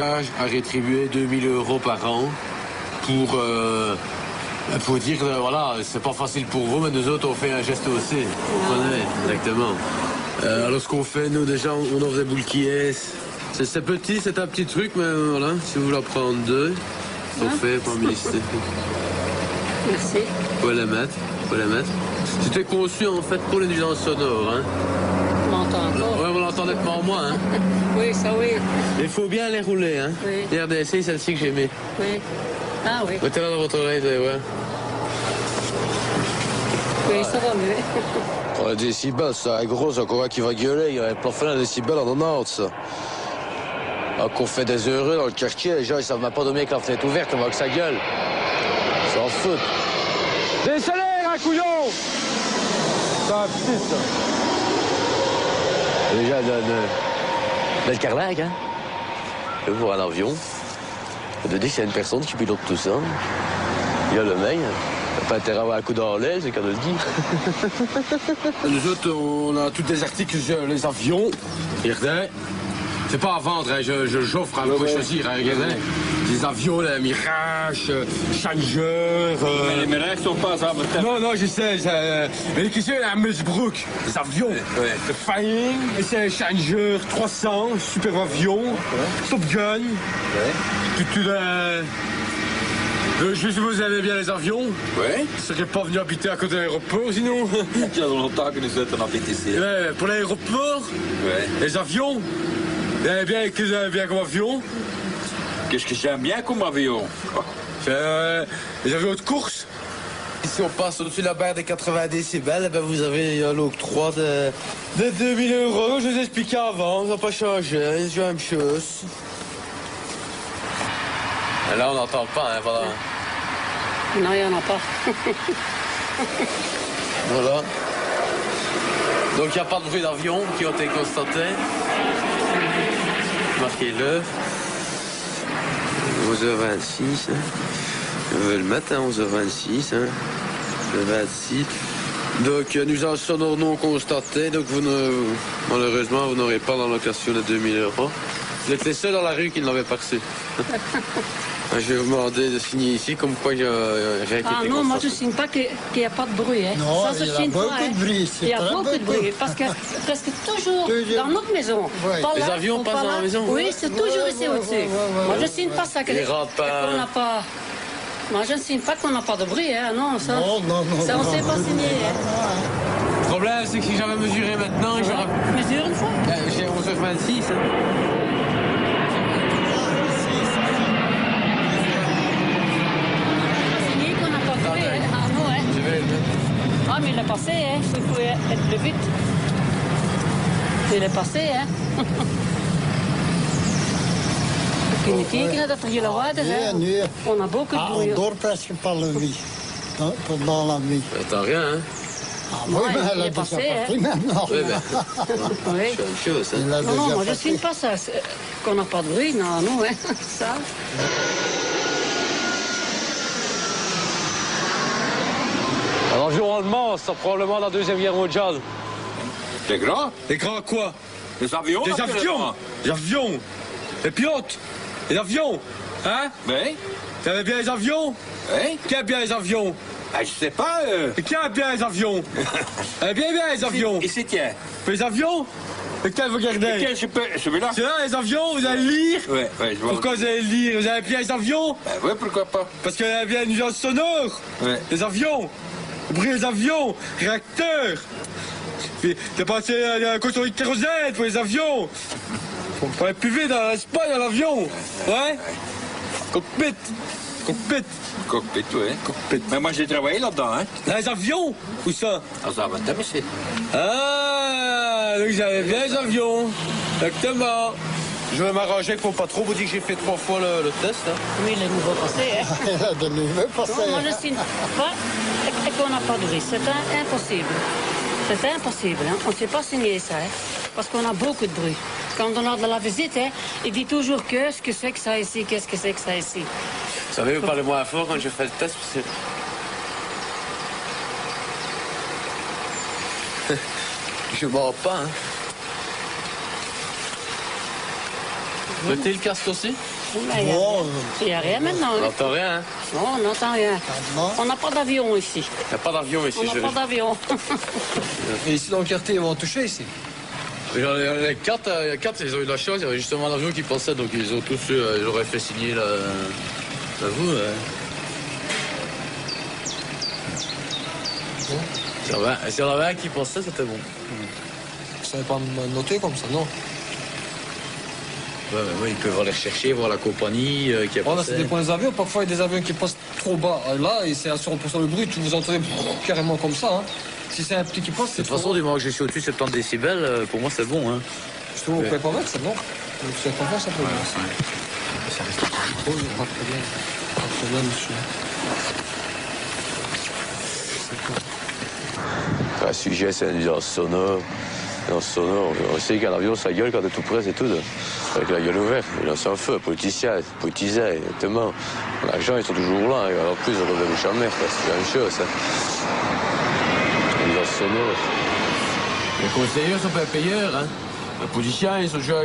À rétribuer 2000 € par an pour dire que voilà, c'est pas facile pour vous, mais nous autres on fait un geste aussi. Vous comprenez? Exactement. Alors ce qu'on fait, nous déjà on offre des boules qui est. C'est petit, c'est un petit truc, mais voilà, si vous voulez en prendre deux, on fait pour ministère. Merci. Faut les mettre. C'était conçu en fait pour les nuisances sonores. Hein. On l'entend encore. Ouais, on l'entend nettement moins. Hein. Oui, ça oui. Il faut bien les rouler. Hein. Oui. Les RDC, celle-ci que j'ai mis. Oui. Ah oui. Mettez-la dans votre oreille, vous allez voir. Oui, ça va mieux. Oh, les décibels, c'est un gros, encore qui va gueuler. Il y a un plafond à décibels en Nantes, ça. Alors qu'on fait des heureux dans le quartier, les gens, ils savent même pas dormir avec la fenêtre ouverte, on voit que ça gueule. Ça en fout. Des salaires, un couillon! C'est un petit, ça. Déjà, le carlag, hein? Pour un avion. De dire qu'il y a une personne qui pilote tout ça. Il y a le mec. Il n'a pas intérêt à avoir un coup dans l'aile, c'est qu'à le dire. Nous autres, on a tous des articles sur les avions. Regardez. C'est pas à vendre, hein. J'offre, vous pouvez choisir, hein. Regardez. Des avions, les Mirage, Challenger. Mais les Mirage sont pas à votre Non, je sais. Mais les questions, la Musbrook, des avions. Ouais. Le Flying, c'est Challenger 300, super avion, Top Gun. Ouais. Tout je sais que vous aimez bien les avions. Ouais. Vous ne seriez pas venu habiter à côté de l'aéroport, sinon. Il y a longtemps que nous sommes en PTC. Ouais, pour l'aéroport, Ouais. les avions. Vous aimez bien, qu'est-ce que vous aimez bien comme avion? Qu'est-ce que j'aime bien comme avion? Les avions de course. Si on passe au-dessus de la barre des 80 décibels, ben vous avez l'octroi de 2000 €. Je vous ai expliqué avant, ça n'a pas changé, c'est la même chose. Et là, on n'entend pas, hein, voilà. Non, il n'y en a pas. Voilà. Donc, il n'y a pas de bruit d'avion qui ont été constatés. Marquez-le. 11h26. Hein. Je vais le mettre à 11h26. Hein. Le 26. Donc, nuisance sonore non constatée. Donc, malheureusement, vous n'aurez pas dans location de 2000 €. Vous êtes les seuls dans la rue qui ne l'avaient pas reçu. Je vais vous demander de signer ici, comme quoi il n'y a rien qui Ah était non, moi je ne constaté. signe pas qu'il n'y a pas de bruit. Hein. Non, ça se il y a signe beaucoup pas, hein. de bruit. Il y a beaucoup de bruit, parce que presque toujours dans notre maison. Ouais. Pas Les là, avions ou passent pas dans la là. maison? Oui, c'est toujours ici au-dessus. Moi je ne signe pas ça. Ils rentrent pas. Qu'on n'a pas... Moi je ne signe pas qu'on n'a pas de bruit. Hein. Non, ça, Non. ça on ne sait pas signer. Hein. Le problème, c'est que si j'avais mesuré maintenant, j'aurais... Mesure une fois. J'ai 11h26. Hein. Signer qu'on n'a pas de bruit. Hein. Ah non, hein. Je vais le mettre. Ah, mais il est passé, hein. Il faut être plus vite. Il est passé, hein. Kun je kijken dat er hele waarden zijn? Nee. On a beaucoup de Ah, bruit. on dort presque pas la nuit. Pendant la nuit. Attends, rien, hein. Ah, Ouais, oui, mais il elle a est déjà passé, parti maintenant. Oui, ben, Oui. c'est une chose, hein. Il a Non, non, déjà moi je ne parti. signe pas ça. Qu'on n'a pas de bruit, non, non, hein. Ça. L'avion allemand, c'est probablement la Deuxième Guerre mondiale. C'est grand? Les grands quoi? Des avions? Des avions! Des avions! Les pilotes! Les avions! Hein? Oui. Vous avez bien les avions? Oui. Qui a bien les avions? Ah, je sais pas. Et qui a bien les avions? Elle a bien les avions! Et c'est tiens. Les avions? Lequel vous regardez? Lequel je peux. Celui-là? C'est là les avions, vous allez lire? Ouais, je vois. Pourquoi vous allez lire? Vous avez bien les avions? Ben ouais, pourquoi pas? Parce qu'il y a bien une nuisance sonore. Ouais. Les avions. Le bruit des avions. Réacteurs. Puis, t'as passé la consommer de kérosène pour les avions. Faut aller plus vite dans l'Espagne à l'avion. Ouais? Cockpit. Cockpit. Cockpit, ouais. Cockpit. Mais moi, j'ai travaillé là-dedans, hein. Dans les avions? Où ça? Ah, ça va t'amuser. Ah, donc j'avais bien les avions. Exactement. Je vais m'arranger pour pas trop vous dire que j'ai fait 3 fois le test. Hein. Oui, le nouveau passé, hein. Elle a de nouveau passé. Non, moi je ne signe pas et qu'on n'a pas de bruit. C'est impossible. C'est impossible, hein. On ne sait pas signer ça, hein. Parce qu'on a beaucoup de bruit. Quand on a de la visite, hein, il dit toujours que ce que c'est que ça ici, qu'est-ce que c'est que ça ici. Vous savez, vous parlez moins fort quand je fais le test. Parce que... je mens pas, hein. Mettez le casque aussi. Mais il n'y a rien maintenant. On Hein. n'entend rien, hein. Non, on n'entend rien. Non. On n'a pas d'avion ici. Il n'y a pas d'avion ici. On n'a pas d'avion. Et ici dans le quartier, ils vont toucher ici. Les quatre, ils ont eu de la chance, il y avait justement l'avion qui passait, donc ils ont tous ils auraient fait signer l'avou. Si on avait un qui passait, c'était bon. Vous savez pas me noter comme ça, non? Ouais, mais moi, ils peuvent aller rechercher, voir la compagnie qui a Voilà, passé. ça dépend des avions. Parfois, il y a des avions qui passent trop bas là, et c'est à 100% le bruit. Tu vous entendez carrément comme ça. Hein. Si c'est un petit qui passe, De c'est toute façon, du moment que je suis au-dessus de 70 décibels, pour moi, c'est bon. Hein. justement, vous pouvez pas mettre, c'est bon. Vous savez pas faire ça pour moi. Ça reste Oh, pas très bien. Pas très bien, monsieur. Le sujet, c'est une nuisance sonore. On sait qu'un avion, ça gueule quand t'es tout près, c'est tout. Avec la gueule ouverte. Il lance un feu, politicien, politisé, exactement. Les gens, ils sont toujours là. Et en plus, ils relèvent le champ de mer, c'est la même chose. Une nuisance sonore. Les conseillers sont pas payeurs, hein. Les politiciens, ils sont déjà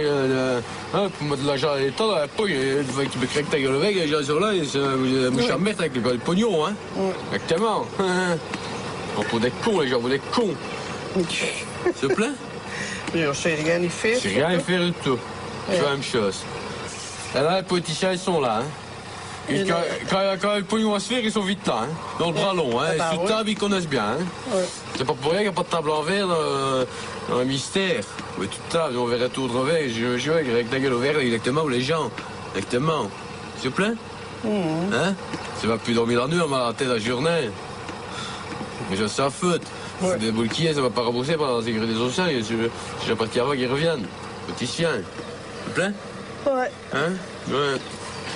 pour mettre de l'argent à l'État dans la poche. Qui me crée que ta gueule avec, les gens sont là, ils sont mouchés à mettre avec le pognon, hein. Exactement. Pour des cons, les gens, pour des cons. S'il te plaît? Je sais rien y faire. C'est rien à faire du tout. C'est la même chose. Et là, les politiciens, ils sont là. Hein. Et quand le pognon va se faire, ils sont vite là. Hein. Dans le bras long. Hein. bah, Sous table, ils connaissent bien. Hein. Ouais. C'est pas pour rien qu'il n'y a pas de table en verre dans le mystère. Mais toute table, on verrait tout de revers. Je joue avec la gueule ouverte exactement où les gens. Exactement. S'il vous plaît? Hein? Tu vas plus dormir la nuit, on m'a la tête la journée. Mais je sais à faute. Ouais. Des boules qui est, ça va pas rembourser par la sécurité sociale. Si j'ai pas de avant qu'ils reviennent. Petit chien. S'il vous plaît? Ouais. Hein? Ouais.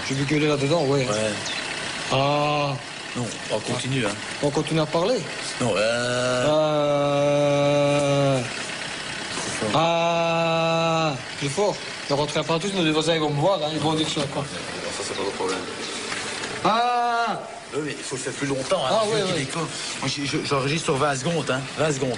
J'ai vu gueuler là-dedans, ouais. Ah, Non, on continue, hein. on continue à parler. Non, Plus fort. Ne rentrez pas tous, nos deux voisins ils vont me voir, hein, ils vont dire que je suis quoi. Ça, c'est pas le problème. Ah, Oui, mais il faut le faire plus longtemps, hein. Ah, ouais, ouais. Moi, j'enregistre sur 20 secondes, hein. 20 secondes.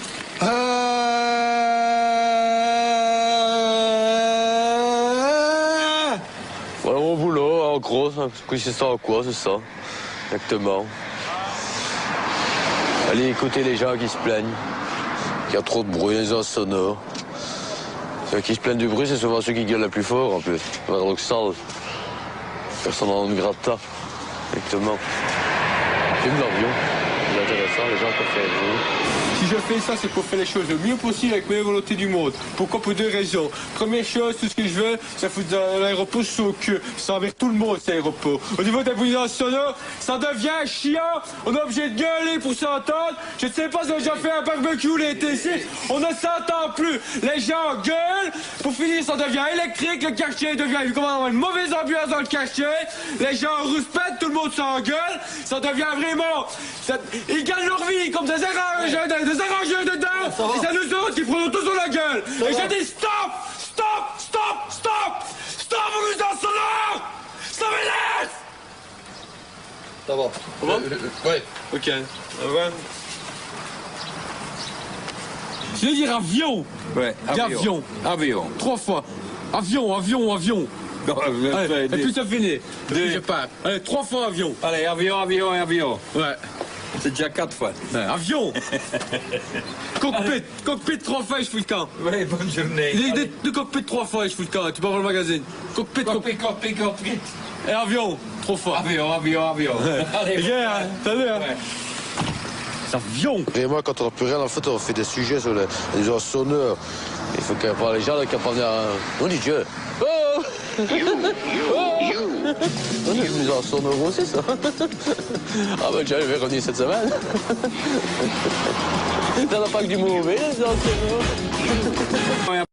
Voilà mon boulot, en gros. C'est ça, quoi, c'est ça. Exactement. Allez écouter les gens qui se plaignent. Qu'il y a trop de bruit, les ondes sonores. Ceux qui se plaignent du bruit, c'est souvent ceux qui gueulent le plus fort, en plus. Paradoxal. Personne n'en gratta. Exactement. Filme l'avion. C'est intéressant, les gens peuvent faire du bruit. Si je fais ça, c'est pour faire les choses le mieux possible avec la meilleure volonté du monde. Pourquoi? Pour deux raisons. Première chose, tout ce que je veux, c'est foutre l'aéroport sous le cul. C'est envers tout le monde, cet aéroport. Au niveau des nuisances sonores, ça devient chiant. On est obligé de gueuler pour s'entendre. Je ne sais pas si on a déjà fait un barbecue l'été ici. On ne s'entend plus. Les gens gueulent. Pour finir, ça devient électrique. Le quartier devient, il commence à avoir une mauvaise ambiance dans le quartier. Les gens rouspètent, tout le monde s'engueule. Ça devient vraiment... Ils gagnent leur vie comme des arrangeurs dedans. Et c'est nous autres qui prenons tous sur la gueule. Et je dis stop, stop, stop, stop, stop vos nuisances sonores. Ça m'énerve. ça va. Comment? Ouais. Ok. Je vais dire avion. Ouais, Dis avion. Avion. 3 fois. Avion, avion, avion. Non, Allez, et puis ça finit. Et puis je pars. Allez, 3 fois avion. Allez, avion, avion et avion. Ouais. C'est déjà 4 fois. Avion. Cockpit 3 fois et je fous le camp. Oui, bonne journée. De cockpit 3 fois et je fous le camp. Tu peux voir le magazine. Cockpit. Cockpit. Et avion. 3 fois. Avion. Allez, Les gars, salut. Hein. Ouais. C'est avion. Et moi, quand on n'a plus rien, en fait, on fait des sujets sur les nuisances sonores. Il faut qu'il y ait les gens qui apprennent à... On dit Dieu. Oh. On est une nuisance sonore aussi, ça. Ah ben, tiens, je vais revenir cette semaine. T'en as pas que du mauvais, les nuisances sonores.